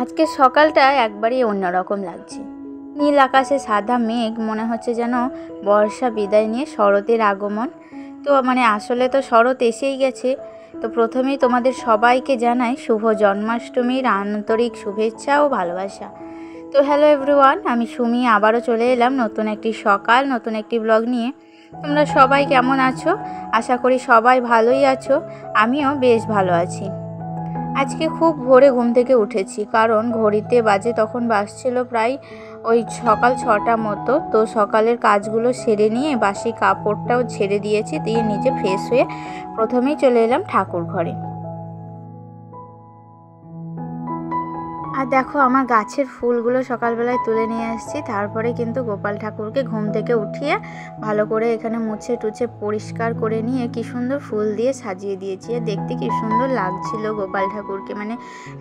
আজকে সকালটা একবারই অন্যরকম লাগছে। নীল আকাশে সাদা মেঘ, মনে হচ্ছে যেন বর্ষা বিদায় নিয়ে শরতের আগমন। তো আসলে তো শরৎ এসেই গেছে। তো প্রথমেই তোমাদের সবাইকে জানাই শুভ জন্মাষ্টমীর আন্তরিক শুভেচ্ছা ও ভালোবাসা। তো হ্যালো এভরিওয়ান, আমি সুমি আবারও চলে এলাম নতুন একটি সকাল, নতুন একটি ব্লগ নিয়ে। তোমরা সবাই কেমন আছো? আশা করি সবাই ভালোই আছো। আমিও বেশ ভালো আছি। আজকে খুব ভোরে ঘুম থেকে উঠেছি, কারণ ঘড়িতে বাজে তখন বাজছিল প্রায় ওই সকাল 6টা মতো। তো সকালের কাজগুলো সেরে নিয়ে বাসি কাপড়টাও ছেড়ে দিয়েছি, দিয়ে নিজে ফ্রেশ হয়ে প্রথমেই চলে এলাম ঠাকুর ঘরে। আর দেখো, আমার গাছের ফুলগুলো সকালবেলায় তুলে নিয়ে আসছি। তারপরে কিন্তু গোপাল ঠাকুরকে ঘুম থেকে উঠিয়ে ভালো করে এখানে মুছে টুছে পরিষ্কার করে নিয়ে কি সুন্দর ফুল দিয়ে সাজিয়ে দিয়েছি। আর দেখতে কি সুন্দর লাগছিল গোপাল ঠাকুরকে,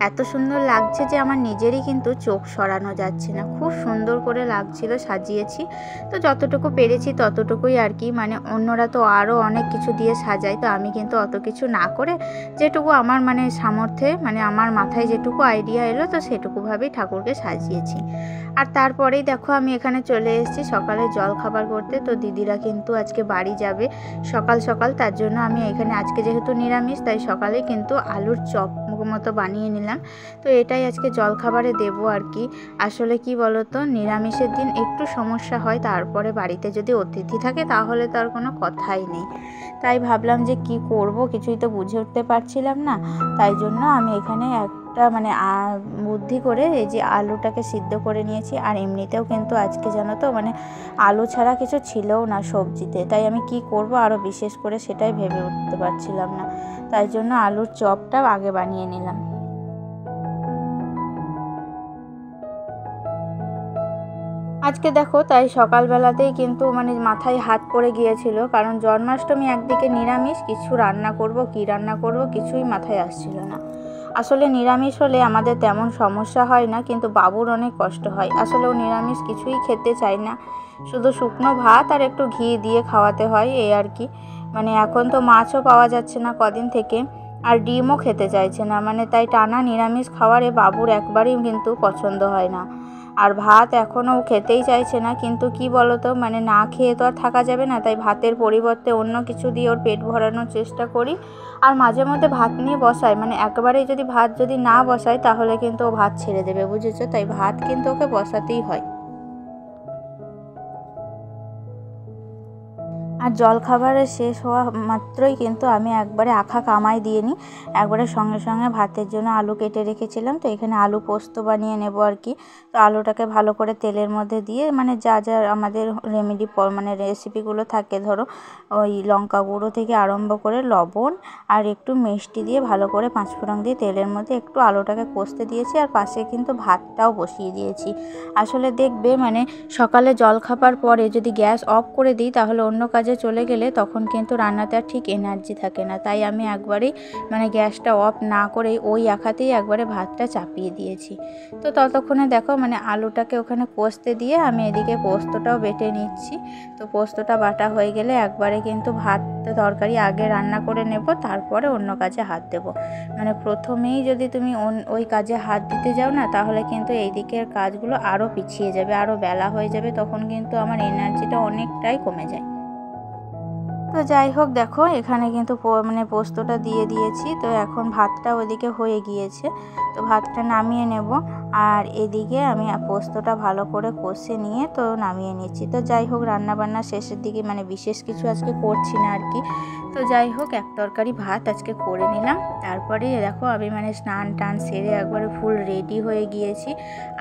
এত সুন্দর লাগছে যে আমার নিজেরই কিন্তু চোখ সরানো যাচ্ছে না। খুব সুন্দর করে লাগছিল, সাজিয়েছি। তো যতটুকু পেরেছি ততটুকুই আর কি। অন্যরা তো আরও অনেক কিছু দিয়ে সাজায়, তো আমি কিন্তু অত কিছু না করে যেটুকু আমার সামর্থ্যে আমার মাথায় যেটুকু আইডিয়া এলো, তো সেটুকুভাবেই ঠাকুরকে সাজিয়েছি। আর তারপরেই দেখো, আমি এখানে চলে এসেছি সকালে জল খাবার করতে। তো দিদিরা কিন্তু আজকে বাড়ি যাবে সকাল সকাল, তার জন্য আমি এখানে আজকে যেহেতু নিরামিষ, তাই সকালে কিন্তু আলুর চপ মতো বানিয়ে নিলাম। তো এটাই আজকে জল খাবারে দেবো আর কি। আসলে কি বলতো, নিরামিষের দিন একটু সমস্যা হয়, তারপরে বাড়িতে যদি অতিথি থাকে তাহলে তো আর কোনো কথাই নেই। তাই ভাবলাম যে কি করব, কিছুই তো বুঝে উঠতে পারছিলাম না। তাই জন্য আমি এখানে একটা বুদ্ধি করে এই যে আলুটাকে সিদ্ধ করে নিয়েছি। আর এমনিতেও কিন্তু আজকে জানো তো আলু ছাড়া কিছু ছিলও না সবজিতে। তাই আমি কি করব আরও বিশেষ করে সেটাই ভেবে উঠতে পারছিলাম না। তাই জন্য আলুর চপটা আগে বানিয়ে নিলাম। আজকে দেখো, তাই সকালবেলাতেই কিন্তু মাথায় হাত পড়ে গিয়েছিল, কারণ জন্মাষ্টমী একদিকে নিরামিষ, কিছু রান্না করব, কি রান্না করব কিছুই মাথায় আসছিল না। আসলে নিরামিষ হলে আমাদের তেমন সমস্যা হয় না, কিন্তু বাবুর অনেক কষ্ট হয়। আসলে ও নিরামিষ কিছুই খেতে চায় না, শুধু শুকনো ভাত আর একটু ঘি দিয়ে খাওয়াতে হয়, এই আর কি। এখন তো মাছও পাওয়া যাচ্ছে না কদিন থেকে, আর ডিমও খেতে চাইছে না। তাই টানা নিরামিষ খাওয়ারে বাবুর একবারেই কিন্তু পছন্দ হয় না। আর ভাত এখনও খেতেই চাইছে না, কিন্তু কি বলতো, না খেয়ে তো আর থাকা যাবে না। তাই ভাতের পরিবর্তে অন্য কিছু দিয়ে ওর পেট ভরানোর চেষ্টা করি। আর মাঝে মধ্যে ভাত নিয়ে বসাই, একবারেই যদি ভাত না বসাই তাহলে কিন্তু ও ভাত ছেড়ে দেবে, বুঝেছো? তাই ভাত কিন্তু ওকে বসাতেই হয়। আর জলখাবারের শেষ হওয়া মাত্রই কিন্তু আমি একবারে আখা কামাই দিয়ে নিই। একবারে সঙ্গে সঙ্গে ভাতের জন্য আলু কেটে রেখেছিলাম, তো এখানে আলু পোস্ত বানিয়ে নেব আর কি। তো আলুটাকে ভালো করে তেলের মধ্যে দিয়ে যা যা আমাদের রেসিপিগুলো থাকে, ধরো ওই লঙ্কা গুঁড়ো থেকে আরম্ভ করে লবণ আর একটু মিষ্টি দিয়ে ভালো করে পাঁচফোড়ন দিয়ে তেলের মধ্যে একটু আলুটাকে কষতে দিয়েছি। আর পাশে কিন্তু ভাতটাও বসিয়ে দিয়েছি। আসলে দেখবে সকালে জলখাবার পরে যদি গ্যাস অফ করে দিই, তাহলে অন্য কাজে চলে গেলে তখন কিন্তু রান্নাতে আর ঠিক এনার্জি থাকে না। তাই আমি একবারেই গ্যাসটা অফ না করেই ওই আখাতেই একবারে ভাতটা চাপিয়ে দিয়েছি। তো ততক্ষণে দেখো আলুটাকে ওখানে কষতে দিয়ে আমি এদিকে পোস্তটাও বেটে নিচ্ছি। তো পোস্তটা বাটা হয়ে গেলে একবারে কিন্তু ভাত তরকারি আগে রান্না করে নেব, তারপরে অন্য কাজে হাত দেব। প্রথমেই যদি তুমি ওই কাজে হাত দিতে যাও না, তাহলে কিন্তু এই দিকের কাজগুলো আরও পিছিয়ে যাবে, আরও বেলা হয়ে যাবে, তখন কিন্তু আমার এনার্জিটা অনেকটাই কমে যায়। তো যাই হোক, দেখো এখানে কিন্তু পোস্তটা দিয়ে দিয়েছি। তো এখন ভাতটা ওদিকে হয়ে গিয়েছে, তো ভাতটা নামিয়ে নেব। আর এদিকে আমি পোস্তটা ভালো করে কষে নিয়ে তো নামিয়ে নিচ্ছি। তো যাই হোক, রান্নাবান্না শেষের দিকে বিশেষ কিছু আজকে করছি না আর কি। তো যাই হোক, এক তরকারি ভাত আজকে করে নিলাম। তারপরে দেখো আমি স্নান টান সেরে একবারে ফুল রেডি হয়ে গিয়েছি।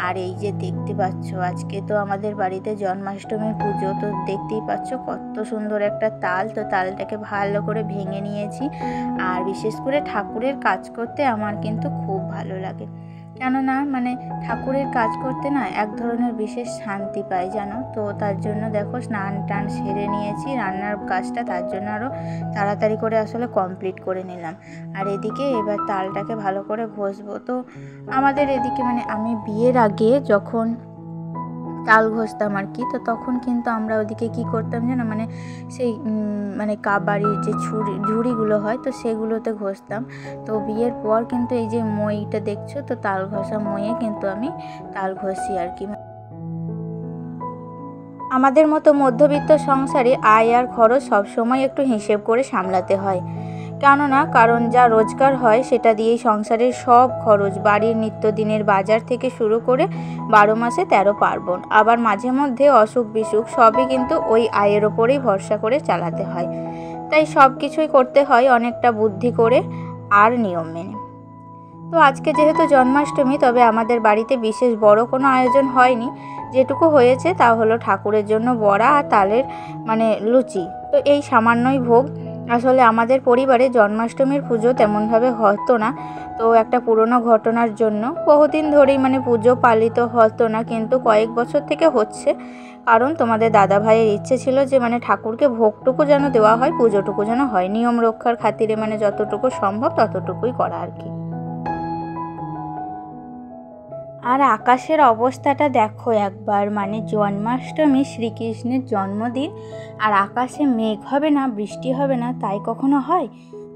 আর এই যে দেখতে পাচ্ছ, আজকে তো আমাদের বাড়িতে জন্মাষ্টমীর পুজো। তো দেখতেই পাচ্ছ কত সুন্দর একটা তাল। তো তালটাকে ভালো করে ভেঙে নিয়েছি। আর বিশেষ করে ঠাকুরের কাজ করতে আমার কিন্তু খুব ভালো লাগে, কেননা ঠাকুরের কাজ করতে না এক ধরনের বিশেষ শান্তি পাই, জানো তো। তার জন্য দেখো স্নান টান সেরে নিয়েছি, রান্নার কাজটা তার জন্য আরও তাড়াতাড়ি করে আসলে কমপ্লিট করে নিলাম। আর এদিকে এবার তালটাকে ভালো করে ঘষবো। তো আমাদের এদিকে আমি বিয়ের আগে যখন চাল ঘষতাম আর কি। তো তখন কিন্তু আমরা ওদিকে কি করতাম জানো, মানে সেই মানে বাড়ির যে ঝুড়িগুলো হয় তো সেগুলোতে ঘষতাম। তো বিয়ের পর কিন্তু এই যে মইটা দেখছো, তো তাল ঘষা মইয়ে কিন্তু আমি তাল ঘষি আর কি। আমাদের মতো মধ্যবিত্ত সংসারে আয় আর খরচ সবসময় একটু হিসেব করে সামলাতে হয়। কারণ যা রোজগার হয় সেটা দিয়েই সংসারের সব খরচ, বাড়ির নিত্যদিনের বাজার থেকে শুরু করে 12 মাসে 13 পার্বণ, আবার মাঝে মধ্যে অসুখ বিসুখ সবই কিন্তু ওই আয়ের ওপরেই ভরসা করে চালাতে হয়। তাই সব কিছুই করতে হয় অনেকটা বুদ্ধি করে আর নিয়ম মেনে। তো আজকে যেহেতু জন্মাষ্টমী, তবে আমাদের বাড়িতে বিশেষ বড় কোনো আয়োজন হয়নি। যেটুকু হয়েছে তা হলো ঠাকুরের জন্য বড়া আর তালের মানে লুচি। তো এই সামান্যই ভোগ। আসলে আমাদের পরিবারে জন্মাষ্টমীর পুজো তেমনভাবে হতো না। তো একটা পুরনো ঘটনার জন্য বহুদিন ধরেই মানে পুজো পালিত হতো না, কিন্তু কয়েক বছর থেকে হচ্ছে। কারণ তোমাদের দাদা ভাইয়ের ইচ্ছে ছিল যে মানে ঠাকুরকে ভোগটুকু যেন দেওয়া হয়, পুজোটুকু যেন হয়, নিয়ম রক্ষার খাতিরে মানে যতটুকু সম্ভব ততটুকুই করা আর কি। আর আকাশের অবস্থাটা দেখো একবার, মানে জন্মাষ্টমী শ্রীকৃষ্ণের জন্মদিন, আর আকাশে মেঘ হবে না, বৃষ্টি হবে না, তাই কখনো হয়?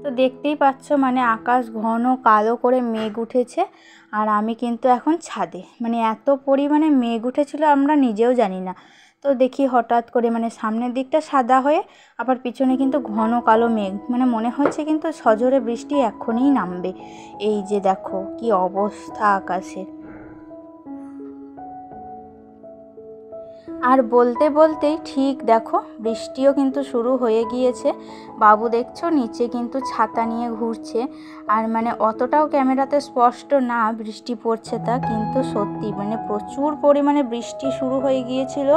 তো দেখতেই পাচ্ছ মানে আকাশ ঘন কালো করে মেঘ উঠেছে। আর আমি কিন্তু এখন ছাদে, মানে এত পরিমাণে মেঘ উঠেছিল আমরা নিজেও জানি না। তো দেখি হঠাৎ করে মানে সামনের দিকটা সাদা হয়ে আবার পিছনে কিন্তু ঘন কালো মেঘ, মানে মনে হচ্ছে কিন্তু সজোরে বৃষ্টি এখনই নামবে। এই যে দেখো কি অবস্থা আকাশের। আর বলতে বলতেই ঠিক দেখো বৃষ্টিও কিন্তু শুরু হয়ে গিয়েছে। বাবু দেখছো নিচে কিন্তু ছাতা নিয়ে ঘুরছে। আর মানে অতটাও ক্যামেরাতে স্পষ্ট না বৃষ্টি পড়ছে তা, কিন্তু সত্যি মানে প্রচুর পরিমাণে বৃষ্টি শুরু হয়ে গিয়েছিল।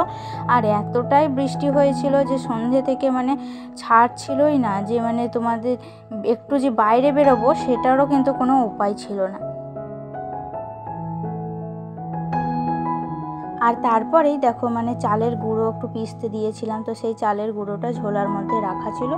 আর এতটাই বৃষ্টি হয়েছিল যে সন্ধে থেকে মানে ছাড়ছিলই না, যে মানে তোমাদের একটু যে বাইরে বেরোবো সেটারও কিন্তু কোনো উপায় ছিল না। আর তারপরেই দেখো মানে চালের গুঁড়ো একটু পিষতে দিয়েছিলাম, তো সেই চালের গুঁড়োটা ঝোলার মধ্যে রাখা ছিল।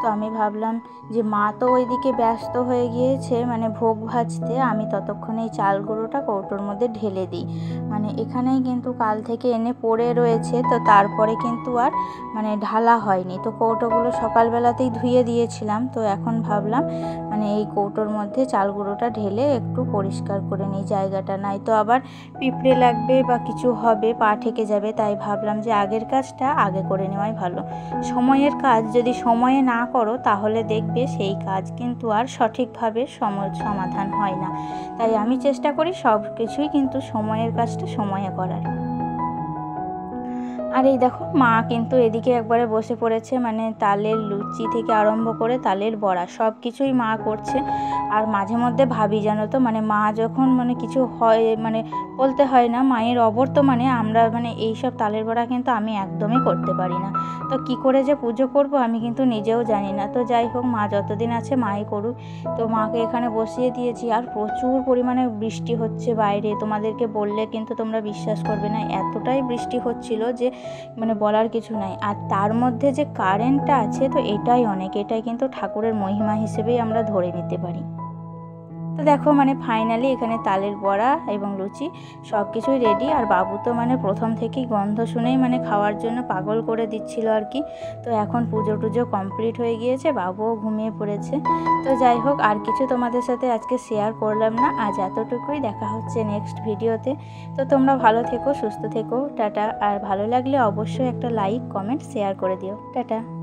তো আমি ভাবলাম যে মা তো ওইদিকে ব্যস্ত হয়ে গিয়েছে মানে ভোগ ভাজতে, আমি ততক্ষণে এই চাল গুঁড়োটা কৌটোর মধ্যে ঢেলে দিই। মানে এখানেই কিন্তু কাল থেকে এনে পড়ে রয়েছে, তো তারপরে কিন্তু আর মানে ঢালা হয়নি। তো কৌটোগুলো সকালবেলাতেই ধুয়ে দিয়েছিলাম, তো এখন ভাবলাম মানে এই কৌটোর মধ্যে চাল গুঁড়োটা ঢেলে একটু পরিষ্কার করে নিই জায়গাটা, নাই তো আবার পিঁপড়ে লাগবে বা কিছু হবে, পা ঠেকে যাবে। তাই ভাবলাম যে আগের কাজটা আগে করে নেওয়াই ভালো। সময়ের কাজ যদি সময়ে না করো তাহলে দেখবে সেই কাজ কিন্তু আর সঠিকভাবে সমাধান হয় না। তাই আমি চেষ্টা করি সব কিছুই কিন্তু সময়ের কাজটা সময়ে করার। আর এই দেখো মা কিন্তু এদিকে একবারে বসে পড়েছে, মানে তালের লুচি থেকে আরম্ভ করে তালের বড়া সব কিছুই মা করছে। আর মাঝে মধ্যে ভাবি জানো তো, মানে মা যখন মানে কিছু হয় মানে বলতে হয় না, মায়ের অবর্তমানে আমরা মানে এইসব তালের বড়া কিন্তু আমি একদমই করতে পারি না। তো কি করে যে পুজো করব আমি কিন্তু নিজেও জানি না। তো যাই হোক, মা যতদিন আছে মাই করুক। তো মাকে এখানে বসিয়ে দিয়েছি। আর প্রচুর পরিমাণে বৃষ্টি হচ্ছে বাইরে, তোমাদেরকে বললে কিন্তু তোমরা বিশ্বাস করবে না, এতটাই বৃষ্টি হচ্ছিল যে মানে বলার কিছু নাই। আর তার মধ্যে যে কারেন্টটা আছে, তো এটাই অনেক, এটাই কিন্তু ঠাকুরের মহিমা হিসেবেই আমরা ধরে নিতে পারি। তো দেখো মানে ফাইনালি এখানে তালের বড়া এবং লুচি সব কিছুই রেডি। আর বাবু তো মানে প্রথম থেকেই গন্ধ শুনেই মানে খাওয়ার জন্য পাগল করে দিচ্ছিল আর কি। তো এখন পুজো টুজো কমপ্লিট হয়ে গিয়েছে, বাবুও ঘুমিয়ে পড়েছে। তো যাই হোক, আর কিছু তোমাদের সাথে আজকে শেয়ার করলাম না, আজ এতটুকুই। দেখা হচ্ছে নেক্সট ভিডিওতে। তো তোমরা ভালো থেকো, সুস্থ থেকো, টাটা। আর ভালো লাগলে অবশ্যই একটা লাইক, কমেন্ট, শেয়ার করে দিও। টাটা।